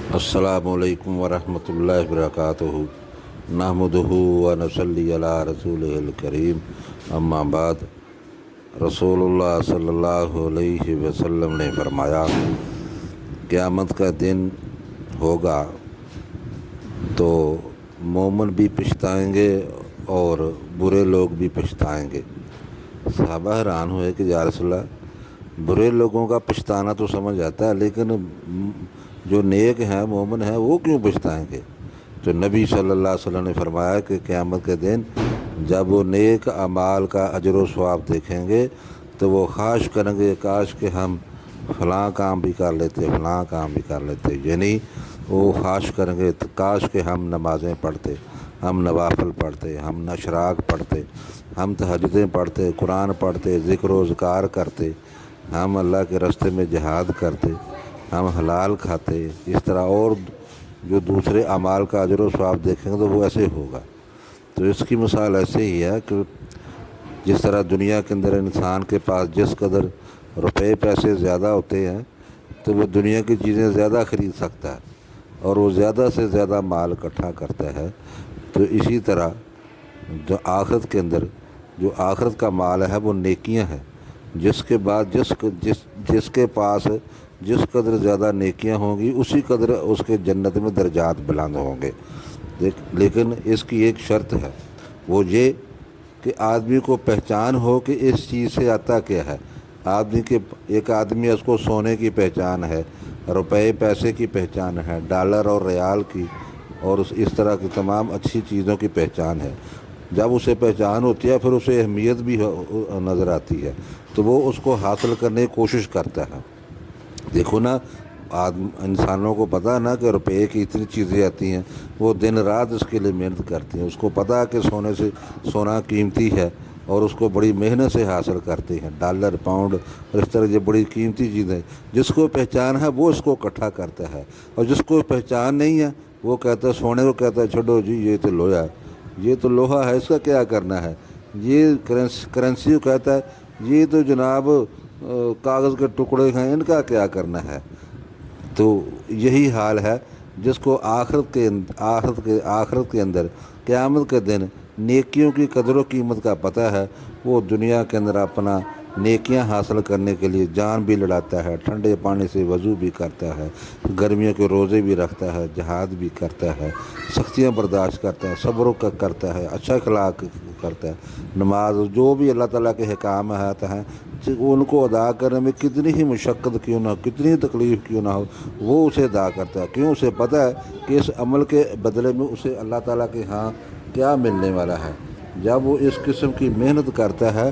السلام علیکم ورحمۃ اللہ وبرکاتہ نحمدہ و نصلی علی رسول الکریم اما بعد۔ رسول اللہ صلی اللہ علیہ وسلم نے فرمایا، قیامت کا دن ہوگا تو مومن بھی پچھتائیں گے اور برے لوگ بھی پچھتائیں گے۔ صحابہ حیران ہوئے کہ یا رسول اللہ، برے لوگوں کا پچھتانا تو سمجھ آتا ہے، لیکن جو نیک ہیں، مومن ہیں، وہ کیوں پچھتائیں گے؟ تو نبی صلی اللہ علیہ وسلم نے فرمایا کہ قیامت کے دن جب وہ نیک اعمال کا اجر و ثواب دیکھیں گے تو وہ خواہش کریں گے کاش کہ ہم فلاں کام بھی کر لیتے، فلاں کام بھی کر لیتے، یعنی وہ خواہش کریں گے کاش کہ ہم نمازیں پڑھتے، ہم نوافل پڑھتے، ہم اشراق پڑھتے، ہم تہجدیں پڑھتے، قرآن پڑھتے، ذکر و اذکار کرتے، ہم اللہ کے راستے میں جہاد کرتے، ہم حلال کھاتے، اس طرح اور جو دوسرے اعمال کا اجر و ثواب دیکھیں گے تو وہ ایسے ہوگا۔ تو اس کی مثال ایسے ہی ہے کہ جس طرح دنیا کے اندر انسان کے پاس جس قدر روپے پیسے زیادہ ہوتے ہیں تو وہ دنیا کی چیزیں زیادہ خرید سکتا ہے اور وہ زیادہ سے زیادہ مال اکٹھا کرتا ہے۔ تو اسی طرح جو آخرت کے اندر جو آخرت کا مال ہے وہ نیکیاں ہیں، جس کے بعد جس کے پاس جس قدر زیادہ نیکیاں ہوں گی اسی قدر اس کے جنت میں درجات بلند ہوں گے۔ لیکن اس کی ایک شرط ہے، وہ یہ کہ آدمی کو پہچان ہو کہ اس چیز سے آتا کیا ہے۔ ایک آدمی اس کو سونے کی پہچان ہے، روپے پیسے کی پہچان ہے، ڈالر اور ریال کی اور اس طرح کی تمام اچھی چیزوں کی پہچان ہے۔ جب اسے پہچان ہوتی ہے پھر اسے اہمیت بھی نظر آتی ہے تو وہ اس کو حاصل کرنے کی کوشش کرتا ہے۔ دیکھو نا، انسانوں کو پتہ نا کہ روپے کی اتنی چیزیں آتی ہیں، وہ دن رات اس کے لیے محنت کرتے ہیں، اس کو پتہ ہے کہ سونا قیمتی ہے اور اس کو بڑی محنت سے حاصل کرتے ہیں، ڈالر پاؤنڈ اور اس طرح یہ بڑی قیمتی چیزیں۔ جس کو پہچان ہے وہ اس کو اکٹھا کرتا ہے، اور جس کو پہچان نہیں ہے وہ کہتا ہے، سونے کو کہتا ہے چھوڑو جی، یہ تو لوہا ہے، یہ تو لوہا ہے، اس کا کیا کرنا ہے۔ یہ کرنسی کو کہتا ہے یہ تو جناب کاغذ کے ٹکڑے ہیں، ان کا کیا کرنا ہے۔ تو یہی حال ہے جس کو آخرت کے اندر قیامت کے دن نیکیوں کی قدر و قیمت کا پتہ ہے، وہ دنیا کے اندر اپنا نیکیاں حاصل کرنے کے لیے جان بھی لڑاتا ہے، ٹھنڈے پانی سے وضو بھی کرتا ہے، گرمیوں کے روزے بھی رکھتا ہے، جہاد بھی کرتا ہے، سختیاں برداشت کرتا ہے، صبر کرتا ہے، اچھا اخلاق کرتا ہے، نماز جو بھی اللہ تعالیٰ کے احکامات ہیں ان کو ادا کرنے میں کتنی ہی مشقت کیوں نہ ہو، کتنی تکلیف کیوں نہ ہو، وہ اسے ادا کرتا ہے۔ کیوں؟ اسے پتہ ہے کہ اس عمل کے بدلے میں اسے اللہ تعالیٰ کے ہاں کیا ملنے والا ہے۔ جب وہ اس قسم کی محنت کرتا ہے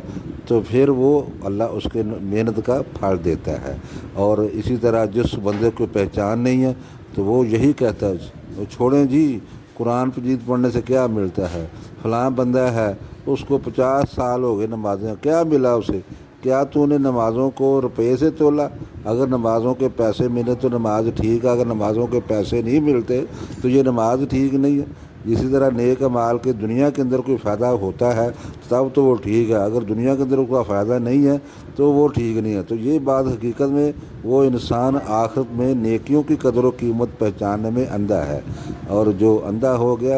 تو پھر وہ اللہ اس کے محنت کا پھل دیتا ہے۔ اور اسی طرح جس بندے کو پہچان نہیں ہے تو وہ یہی کہتا ہے، چھوڑیں جی، قرآن مجید پڑھنے سے کیا ملتا ہے، فلاں بندہ ہے اس کو 50 سال ہو گئے نمازیں، کیا ملا اسے؟ کیا تو نے نمازوں کو روپے سے تولا؟ اگر نمازوں کے پیسے ملے تو نماز ٹھیک ہے، اگر نمازوں کے پیسے نہیں ملتے تو یہ نماز ٹھیک نہیں ہے۔ اسی طرح نیک اعمال کے دنیا کے اندر کوئی فائدہ ہوتا ہے تب تو وہ ٹھیک ہے، اگر دنیا کے اندر کوئی فائدہ نہیں ہے تو وہ ٹھیک نہیں ہے۔ تو یہ بات حقیقت میں وہ انسان آخرت میں نیکیوں کی قدر و قیمت پہچاننے میں اندھا ہے، اور جو اندھا ہو گیا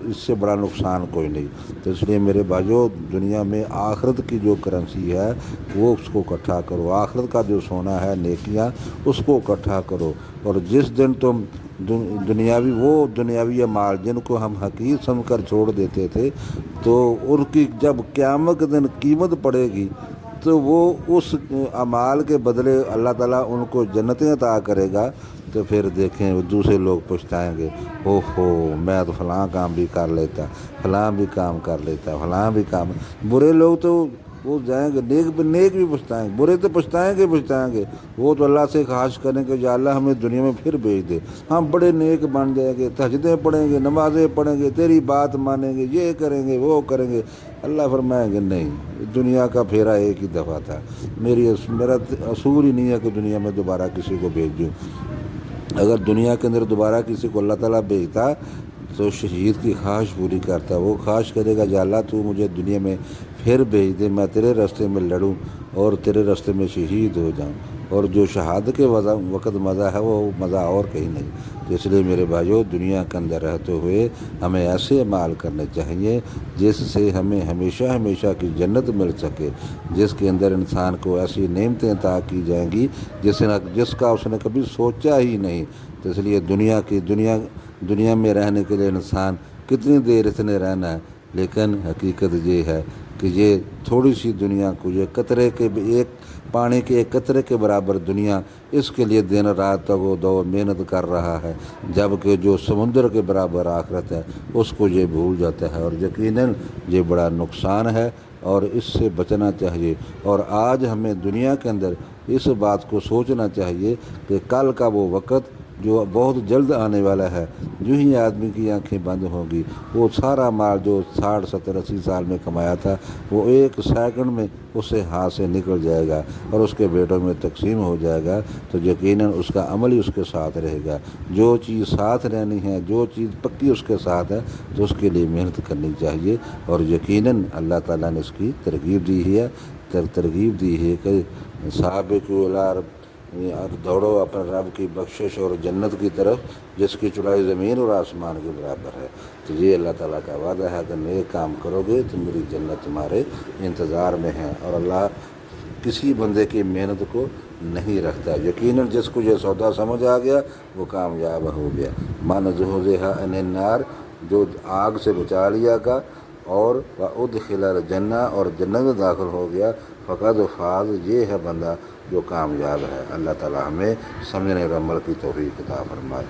اس سے بڑا نقصان کوئی نہیں۔ تو اس لیے میرے بھائیو، دنیا میں آخرت کی جو کرنسی ہے وہ اس کو اکٹھا کرو، آخرت کا جو سونا ہے نیکیاں اس کو اکٹھا کرو۔ اور جس دن تم دنیاوی اعمال جن کو ہم حقیر سمجھ کر چھوڑ دیتے تھے تو ان کی جب قیامت کے دن قیمت پڑے گی تو وہ اس اعمال کے بدلے اللہ تعالیٰ ان کو جنتیں عطا کرے گا۔ تو پھر دیکھیں دوسرے لوگ پچھتائیں گے، میں تو فلاں کام بھی کر لیتا، فلاں بھی کام کر لیتا، فلاں بھی کام۔ برے لوگ تو وہ جائیں گے، نیک بھی پچھتائیں گے، برے تو پچھتائیں گے۔ وہ تو اللہ سے خواہش کریں کہ یا اللہ ہمیں دنیا میں پھر بھیج دے، ہم بڑے نیک بن جائیں گے، تہجدیں پڑھیں گے، نمازیں پڑھیں گے، تیری بات مانیں گے، یہ کریں گے، وہ کریں گے۔ اللہ فرمائیں گے نہیں، دنیا کا پھیرا ایک ہی دفعہ تھا، میرا اصول ہی نہیں ہے کہ دنیا میں دوبارہ کسی کو بھیج دوں۔ اگر دنیا کے اندر دوبارہ کسی کو اللہ تعالیٰ بھیجتا تو شہید کی خواہش پوری کرتا، وہ خواہش کرے گا یا اللہ تو مجھے دنیا میں پھر بھیج دے، میں تیرے راستے میں لڑوں اور تیرے راستے میں شہید ہو جاؤں۔ اور جو شہادت کے وقت مزہ ہے وہ مزہ اور کہیں نہیں۔ تو اس لیے میرے بھائیو، دنیا کے اندر رہتے ہوئے ہمیں ایسے اعمال کرنے چاہیے جس سے ہمیں ہمیشہ ہمیشہ کی جنت مل سکے، جس کے اندر انسان کو ایسی نعمتیں عطا کی جائیں گی جس کا اس نے کبھی سوچا ہی نہیں۔ تو اس لیے دنیا میں رہنے کے لیے انسان کتنی دیر اس نے رہنا ہے، لیکن حقیقت یہ ہے کہ یہ تھوڑی سی دنیا کو، یہ پانی کے ایک قطرے کے برابر دنیا، اس کے لیے دن رات تگ و دو محنت کر رہا ہے، جبکہ جو سمندر کے برابر آخرت ہے اس کو یہ بھول جاتا ہے، اور یقیناً یہ بڑا نقصان ہے اور اس سے بچنا چاہیے۔ اور آج ہمیں دنیا کے اندر اس بات کو سوچنا چاہیے کہ کل کا وہ وقت جو بہت جلد آنے والا ہے، جو ہی آدمی کی آنکھیں بند ہوں گی، وہ سارا مال جو 60 70 80 سال میں کمایا تھا وہ ایک سیکنڈ میں اس سے ہاتھ سے نکل جائے گا اور اس کے بیٹوں میں تقسیم ہو جائے گا۔ تو یقیناً اس کا عمل ہی اس کے ساتھ رہے گا۔ جو چیز ساتھ رہنی ہے، جو چیز پکی اس کے ساتھ ہے، تو اس کے لیے محنت کرنی چاہیے، اور یقیناً اللہ تعالیٰ نے اس کی ترغیب دی ہے کہ سابقوا الی دوڑو اپنے رب کی بخشش اور جنت کی طرف، جس کی چوڑائی زمین اور آسمان کے برابر ہے۔ تو یہ اللہ تعالیٰ کا وعدہ ہے کہ نیک کام کرو گے تو میری جنت تمہارے انتظار میں ہے، اور اللہ کسی بندے کی محنت کو نہیں رکھتا۔ یقیناً جس کو یہ سودا سمجھ آ گیا وہ کامیاب ہو گیا۔ من زحزح عن النار، جو آگ سے بچا لیا گا، اور وادخل الجنہ، اور جنت میں داخل ہو گیا، فقد فاز، یہ ہے بندہ جو کامیاب ہے۔ اللہ تعالیٰ ہمیں سمجھنے اور عمل کی توفیق عطا فرمائے۔